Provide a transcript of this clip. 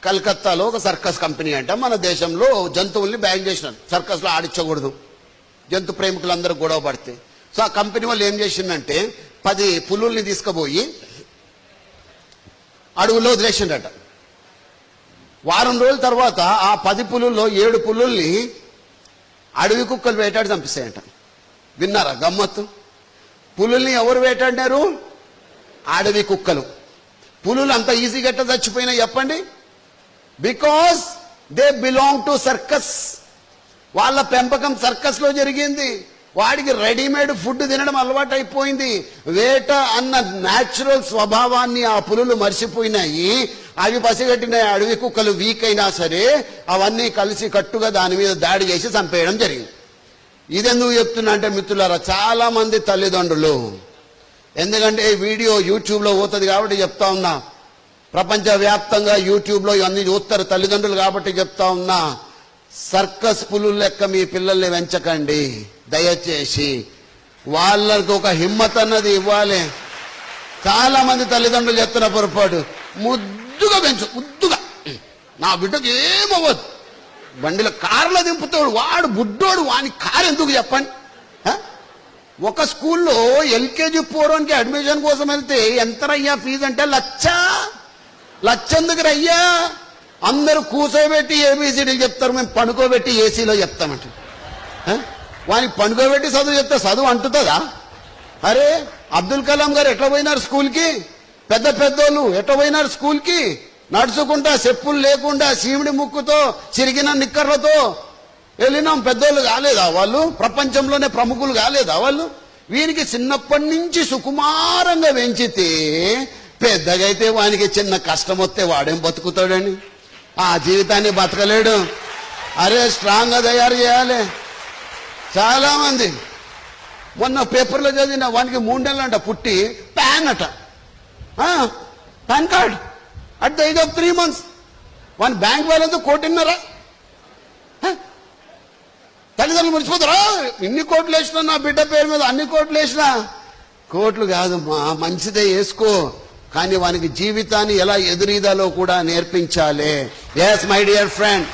కలకత్తాలో ఒక circus company అంట మన దేశంలో జంతువుల్ని బ్యాన్ చేసినారు, సర్కస్లో ఆడించకూడదు, జంతు ప్రేమికులందరూ గొడవ పడితే. సో ఆ కంపెనీ వాళ్ళు ఏం చేసిందంటే 10 పులుల్ని తీసుకుపోయి అడవుల్లో వదిలేసిండట. వారం రోజుల తర్వాత ఆ 10 పులుల్లో 7 పులుల్ని అడవి కుక్కలు వేటాడి చంపిస్తాయంట. విన్నారా గమ్మత్తు? పులుల్ని ఎవరు వేటాడినారు? అడవి కుక్కలు. పులులు అంత ఈజీగా ఎట్లా చచ్చిపోయినా చెప్పండి? Because they belong to circus. వాళ్ళ పెంపకం సర్కస్ లో జరిగింది. వాడికి రెడీమేడ్ ఫుడ్ తినడం అలవాటు అయిపోయింది. వేట అన్న న్యాచురల్ స్వభావాన్ని ఆ పులులు మర్చిపోయినాయి. అవి పసిగట్టిన అడవి కుక్కలు వీక్ అయినా సరే అవన్నీ కలిసి కట్టుగా దాని మీద దాడి చేసి చంపేయడం జరిగింది. ఇదెందుకు చెప్తున్నా అంటే మిత్రులారా, చాలా మంది తల్లిదండ్రులు, ఎందుకంటే ఈ వీడియో యూట్యూబ్లో పోతుంది కాబట్టి చెప్తా ఉన్నా, ప్రపంచవ్యాప్తంగా యూట్యూబ్లో ఇవన్నీ చూస్తారు తల్లిదండ్రులు కాబట్టి చెప్తా ఉన్నా, సర్కస్ పులుల లెక్క మీ పిల్లల్ని పెంచకండి దయచేసి. వాళ్ళకు ఒక హిమ్మత్ అన్నది ఇవ్వాలి. చాలా మంది తల్లిదండ్రులు చెప్తున్న పొరపాటు, ముద్దుగా పెంచు, ముద్దుగా, నా బిడ్డకు ఏమవ్వదు, బండిలో కార్లో దింపుతాడు వాడు బుడ్డోడు, వాని కారు ఎందుకు చెప్పండి. ఒక స్కూల్లో ఎల్కేజీ పోవడానికి అడ్మిషన్ కోసం వెళ్తే ఎంతరయ్యా ఫీజు అంటే 1,00,000 ఎందుకు రయ్యా? అందరూ కూర్చోబెట్టి ఏబీసీడీలు చెప్తారు, మేము పండుకోబెట్టి ఏసీలో చెప్తామంట. వానికి పండుకోబెట్టి చదువు చెప్తే చదువు అంటుతుందా? అరే అబ్దుల్ కలాం గారు ఎట్లా పోయినారు స్కూల్కి? పెద్ద పెద్దోళ్ళు ఎట్లా పోయినారు స్కూల్కి? నడుచుకుంటా, చెప్పులు లేకుండా, శివుడి ముక్కుతో, చిరిగిన నిక్కర్లతో వెళ్ళినాం. పెద్దోళ్ళు కాలేదా వాళ్ళు? ప్రపంచంలోనే ప్రముఖులు కాలేదా వాళ్ళు? వీనికి చిన్నప్పటి నుంచి సుకుమారంగా పెంచితే పెద్దగా అయితే వానికి చిన్న కష్టం వస్తే వాడేం బతుకుతాడని? ఆ జీవితాన్ని బతకలేడు. అరే స్ట్రాంగ్ గా తయారు చేయాలి. చాలా మంది మొన్న పేపర్లో చదివిన, వానికి 3 నెలలంట పుట్టి పాన్ అట, pan card at the age of 3 months. వాని బ్యాంక్ బ్యాలెన్స్ 1,500,000. తల్లిదండ్రులు మర్చిపోతారా? ఇన్ని కోట్లు వేసినా నా బిడ్డ పేరు మీద, అన్ని కోట్లు వేసినా. కోట్లు కాదు మా, మంచిదే వేసుకో, కానీ వానికి జీవితాన్ని ఎలా ఎదురీదాలో కూడా నేర్పించాలి. Yes my dear friend,